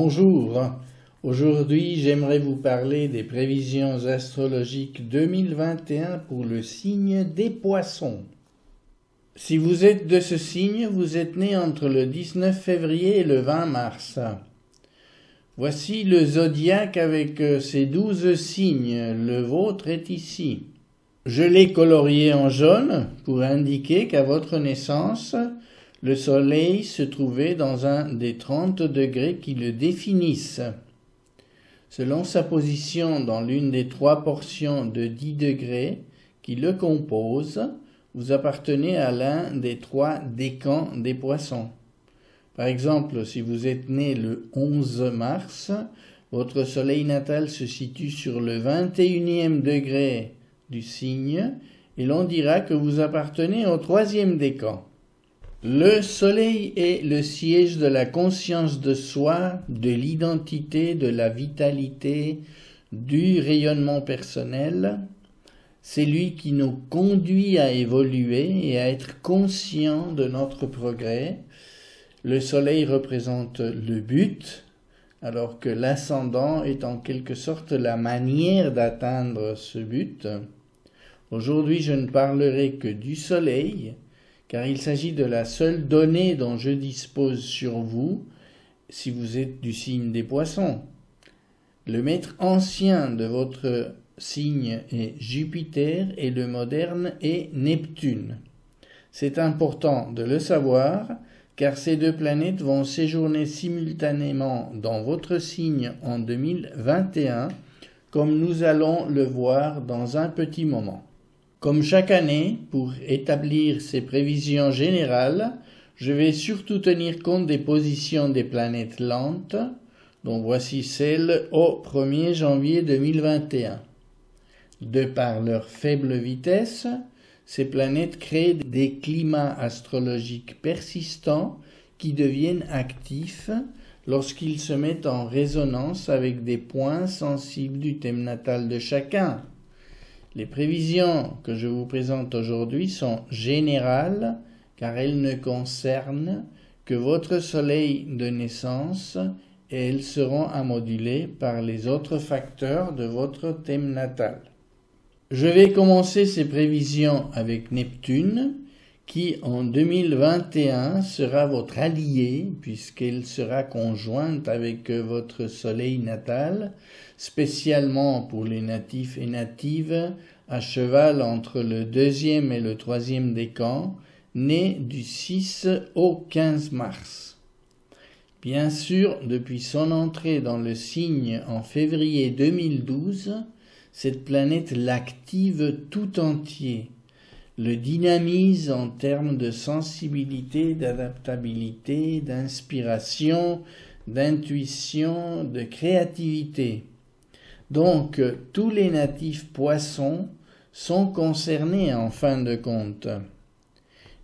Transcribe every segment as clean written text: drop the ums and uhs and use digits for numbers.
Bonjour, aujourd'hui j'aimerais vous parler des prévisions astrologiques 2021 pour le signe des Poissons. Si vous êtes de ce signe, vous êtes né entre le 19 février et le 20 mars. Voici le zodiaque avec ses 12 signes, le vôtre est ici. Je l'ai colorié en jaune pour indiquer qu'à votre naissance, le soleil se trouvait dans un des 30 degrés qui le définissent. Selon sa position dans l'une des 3 portions de 10 degrés qui le composent, vous appartenez à l'un des 3 décans des Poissons. Par exemple, si vous êtes né le 11 mars, votre soleil natal se situe sur le 21e degré du signe et l'on dira que vous appartenez au 3e décan. Le soleil est le siège de la conscience de soi, de l'identité, de la vitalité, du rayonnement personnel. C'est lui qui nous conduit à évoluer et à être conscient de notre progrès. Le soleil représente le but, alors que l'ascendant est en quelque sorte la manière d'atteindre ce but. Aujourd'hui, je ne parlerai que du soleil, car il s'agit de la seule donnée dont je dispose sur vous si vous êtes du signe des Poissons. Le maître ancien de votre signe est Jupiter et le moderne est Neptune. C'est important de le savoir, car ces 2 planètes vont séjourner simultanément dans votre signe en 2021, comme nous allons le voir dans un petit moment. Comme chaque année, pour établir ces prévisions générales, je vais surtout tenir compte des positions des planètes lentes, dont voici celle au 1er janvier 2021. De par leur faible vitesse, ces planètes créent des climats astrologiques persistants qui deviennent actifs lorsqu'ils se mettent en résonance avec des points sensibles du thème natal de chacun. Les prévisions que je vous présente aujourd'hui sont générales car elles ne concernent que votre soleil de naissance et elles seront à moduler par les autres facteurs de votre thème natal. Je vais commencer ces prévisions avec Neptune qui en 2021 sera votre allié puisqu'elle sera conjointe avec votre soleil natal, spécialement pour les natifs et natives à cheval entre le 2e et le 3e décan, nés du 6 au 15 mars. Bien sûr, depuis son entrée dans le signe en février 2012, cette planète l'active tout entier, le dynamise en termes de sensibilité, d'adaptabilité, d'inspiration, d'intuition, de créativité. Donc, tous les natifs Poissons sont concernés en fin de compte.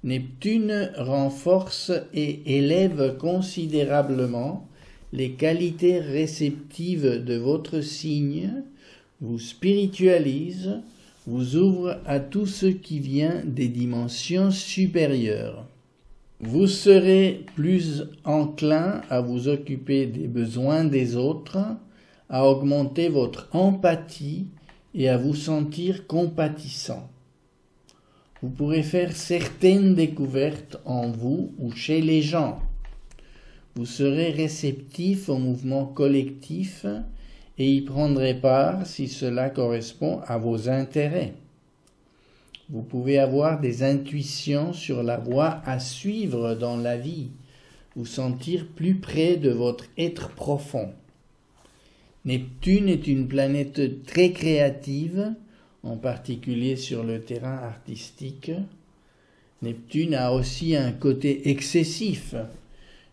Neptune renforce et élève considérablement les qualités réceptives de votre signe, vous spiritualise, vous ouvre à tout ce qui vient des dimensions supérieures. Vous serez plus enclin à vous occuper des besoins des autres, à augmenter votre empathie et à vous sentir compatissant. Vous pourrez faire certaines découvertes en vous ou chez les gens. Vous serez réceptif au mouvement collectif et y prendrez part si cela correspond à vos intérêts. Vous pouvez avoir des intuitions sur la voie à suivre dans la vie, vous sentir plus près de votre être profond. Neptune est une planète très créative, en particulier sur le terrain artistique. Neptune a aussi un côté excessif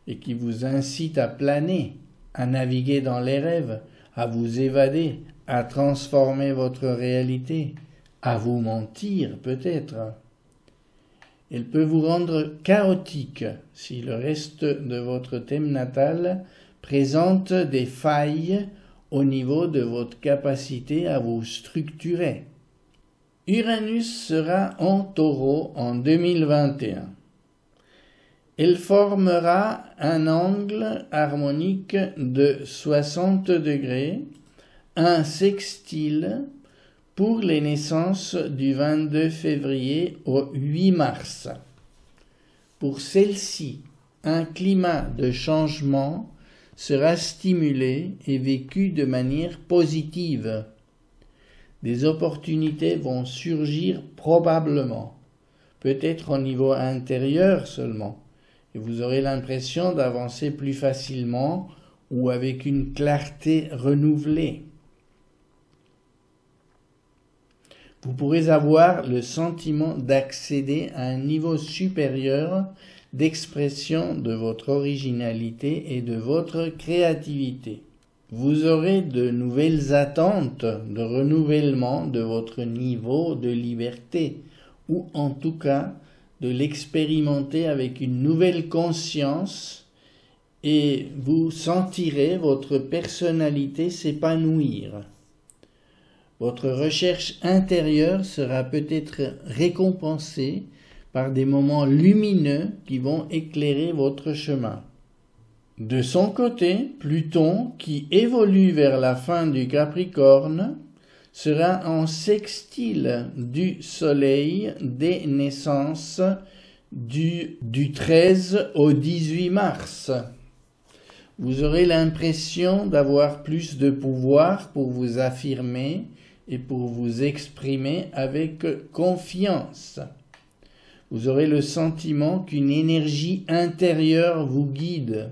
et qui vous incite à planer, à naviguer dans les rêves, à vous évader, à transformer votre réalité, à vous mentir peut-être. Elle peut vous rendre chaotique si le reste de votre thème natal présente des failles au niveau de votre capacité à vous structurer. Uranus sera en Taureau en 2021. Elle formera un angle harmonique de 60 degrés, un sextile, pour les naissances du 22 février au 8 mars. Pour celle-ci, un climat de changement sera stimulé et vécu de manière positive. Des opportunités vont surgir probablement, peut-être au niveau intérieur seulement, et vous aurez l'impression d'avancer plus facilement ou avec une clarté renouvelée. Vous pourrez avoir le sentiment d'accéder à un niveau supérieur d'expression de votre originalité et de votre créativité. Vous aurez de nouvelles attentes de renouvellement de votre niveau de liberté, ou en tout cas de l'expérimenter avec une nouvelle conscience, et vous sentirez votre personnalité s'épanouir. Votre recherche intérieure sera peut-être récompensée par des moments lumineux qui vont éclairer votre chemin. De son côté, Pluton, qui évolue vers la fin du Capricorne, sera en sextile du Soleil des naissances du 13 au 18 mars. Vous aurez l'impression d'avoir plus de pouvoir pour vous affirmer et pour vous exprimer avec confiance. Vous aurez le sentiment qu'une énergie intérieure vous guide.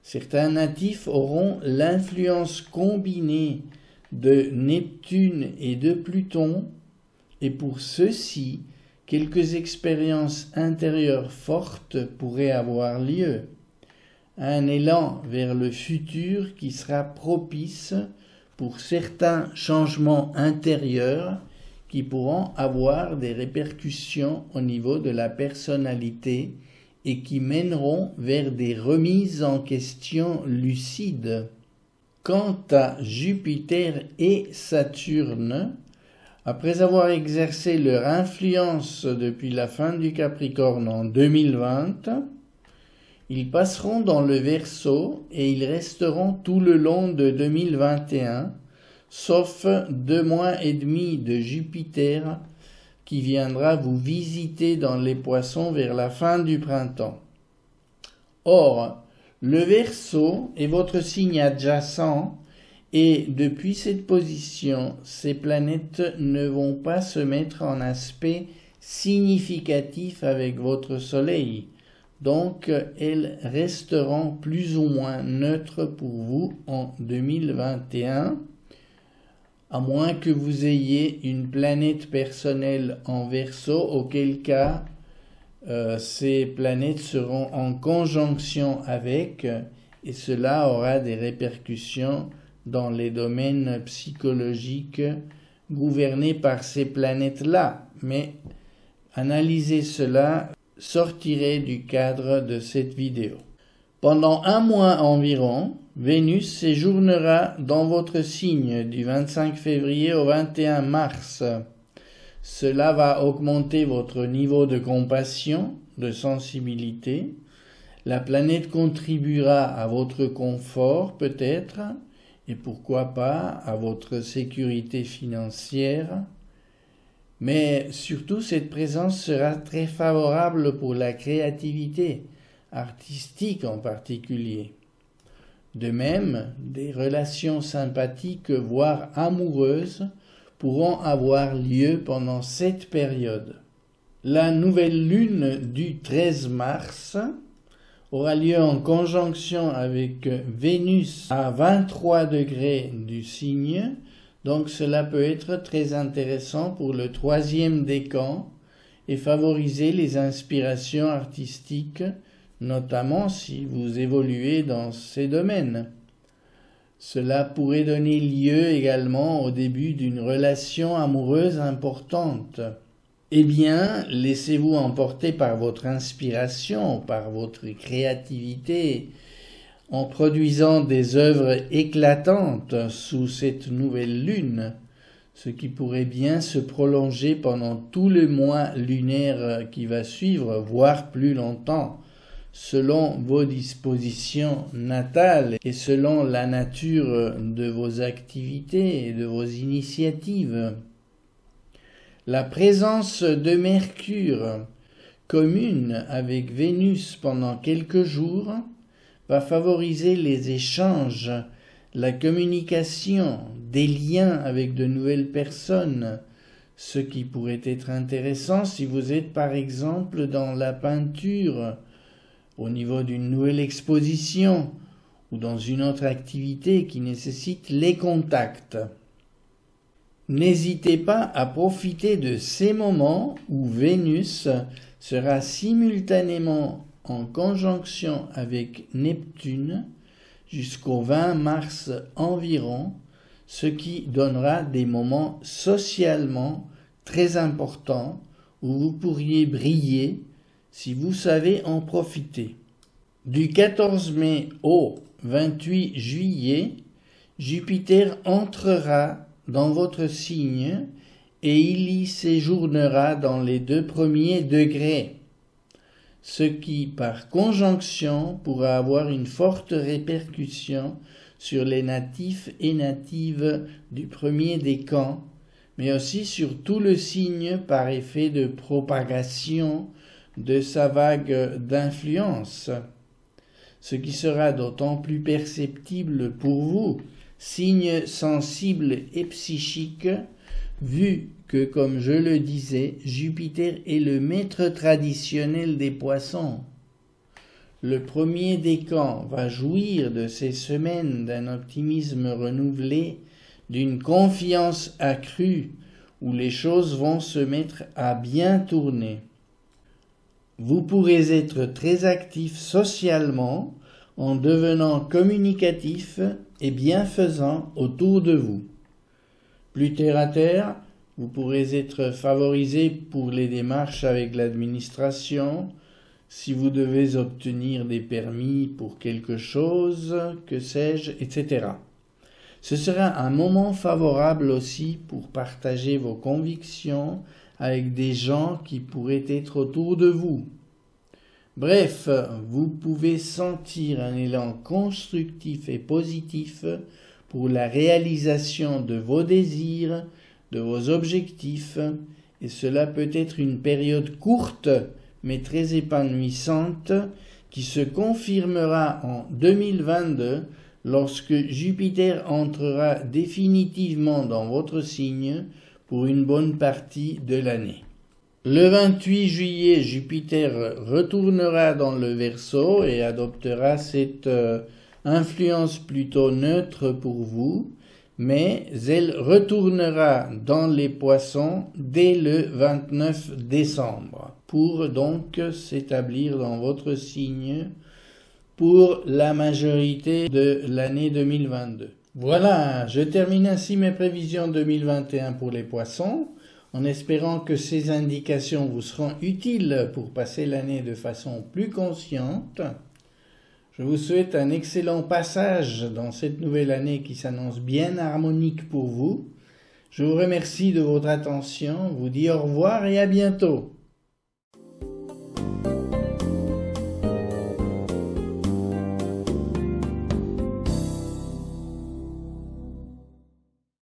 Certains natifs auront l'influence combinée de Neptune et de Pluton, et pour ceux-ci, quelques expériences intérieures fortes pourraient avoir lieu. Un élan vers le futur qui sera propice pour certains changements intérieurs qui pourront avoir des répercussions au niveau de la personnalité et qui mèneront vers des remises en question lucides. Quant à Jupiter et Saturne, après avoir exercé leur influence depuis la fin du Capricorne en 2020, ils passeront dans le Verseau et ils resteront tout le long de 2021, sauf 2 mois et demi de Jupiter qui viendra vous visiter dans les Poissons vers la fin du printemps. Or, le Verseau est votre signe adjacent et depuis cette position, ces planètes ne vont pas se mettre en aspect significatif avec votre Soleil. Donc, elles resteront plus ou moins neutres pour vous en 2021, à moins que vous ayez une planète personnelle en Verseau, auquel cas ces planètes seront en conjonction avec, et cela aura des répercussions dans les domaines psychologiques gouvernés par ces planètes-là. Mais analyser cela sortirait du cadre de cette vidéo. Pendant 1 mois environ, Vénus séjournera dans votre signe du 25 février au 21 mars. Cela va augmenter votre niveau de compassion, de sensibilité. La planète contribuera à votre confort peut-être, et pourquoi pas à votre sécurité financière. Mais surtout, cette présence sera très favorable pour la créativité, artistique en particulier. De même, des relations sympathiques, voire amoureuses, pourront avoir lieu pendant cette période. La nouvelle lune du 13 mars aura lieu en conjonction avec Vénus à 23 degrés du signe, donc cela peut être très intéressant pour le 3e décan et favoriser les inspirations artistiques, notamment si vous évoluez dans ces domaines. Cela pourrait donner lieu également au début d'une relation amoureuse importante. Eh bien, laissez-vous emporter par votre inspiration, par votre créativité, en produisant des œuvres éclatantes sous cette nouvelle lune, ce qui pourrait bien se prolonger pendant tout le mois lunaire qui va suivre, voire plus longtemps, selon vos dispositions natales et selon la nature de vos activités et de vos initiatives. La présence de Mercure commune avec Vénus pendant quelques jours va favoriser les échanges, la communication, des liens avec de nouvelles personnes, ce qui pourrait être intéressant si vous êtes par exemple dans la peinture, au niveau d'une nouvelle exposition ou dans une autre activité qui nécessite les contacts. N'hésitez pas à profiter de ces moments où Vénus sera simultanément en conjonction avec Neptune jusqu'au 20 mars environ, ce qui donnera des moments socialement très importants où vous pourriez briller si vous savez en profiter. Du 14 mai au 28 juillet, Jupiter entrera dans votre signe et il y séjournera dans les 2 premiers degrés, ce qui, par conjonction, pourra avoir une forte répercussion sur les natifs et natives du premier décan, mais aussi sur tout le signe par effet de propagation de sa vague d'influence, ce qui sera d'autant plus perceptible pour vous, signe sensible et psychique, vu que, comme je le disais, Jupiter est le maître traditionnel des poissons. Le premier décan va jouir de ces semaines d'un optimisme renouvelé, d'une confiance accrue, où les choses vont se mettre à bien tourner. Vous pourrez être très actif socialement en devenant communicatif et bienfaisant autour de vous. Plus terre à terre, vous pourrez être favorisé pour les démarches avec l'administration, si vous devez obtenir des permis pour quelque chose, que sais-je, etc. Ce sera un moment favorable aussi pour partager vos convictions avec des gens qui pourraient être autour de vous. Bref, vous pouvez sentir un élan constructif et positif pour la réalisation de vos désirs, de vos objectifs, et cela peut être une période courte mais très épanouissante qui se confirmera en 2022 lorsque Jupiter entrera définitivement dans votre signe pour une bonne partie de l'année. Le 28 juillet, Jupiter retournera dans le Verseau et adoptera cette influence plutôt neutre pour vous, mais elle retournera dans les Poissons dès le 29 décembre, pour donc s'établir dans votre signe pour la majorité de l'année 2022. Voilà, je termine ainsi mes prévisions 2021 pour les Poissons, en espérant que ces indications vous seront utiles pour passer l'année de façon plus consciente. Je vous souhaite un excellent passage dans cette nouvelle année qui s'annonce bien harmonique pour vous. Je vous remercie de votre attention, vous dis au revoir et à bientôt.